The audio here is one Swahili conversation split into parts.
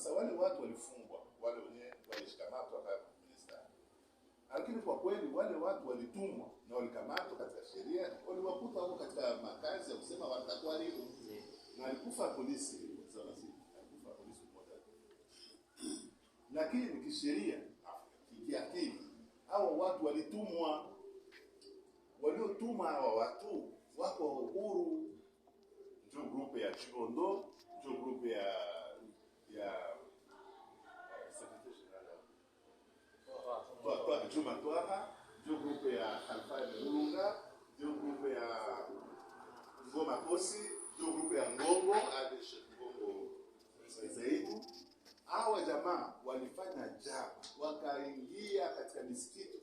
Sasa wale watu walifungwa, wale wenyewe walishikamatwa kama minister. Lakini kwa kweli wale watu walitumwa na walikamatwa katika sheria, waliwakuta huko katika makazi ya kusema watakuwa hivyo. Na alikufa polisi, alikufa polisi mmoja. Lakini kisheria, kiakili, hao watu walitumwa. Waliotuma hawa watu wako huru. Ndio grupu ya Chibondo, ndio grupu ya Juma Twaha, ndio grupu ya Alfa Mulunga, ndio grupu ya Ngoma Kosi, ndio grupu ya Ngongo, Sheikh Ngongo zaidi. Hawa jamaa walifanya ajabu, wakaingia katika misikiti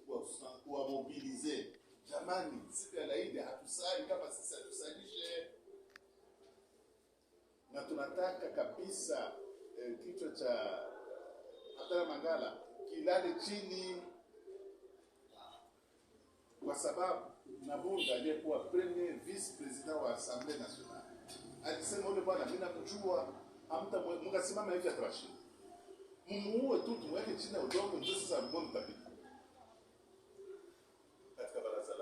kwa mobilize. Jamani, siku ya Eid hatusali kama sisi hatusalishe. Na tunataka kabisa kichwa cha hata Mangala kilale chini, kwa sababu Nabunda aliyekuwa premier vice president wa Assemblée Nationale alisema yule bwana, mimi nakujua, mkasimama hivi atawashinda. Mumuue tu, tumweke chini ya udongo, ndio sasa mbona mtapita.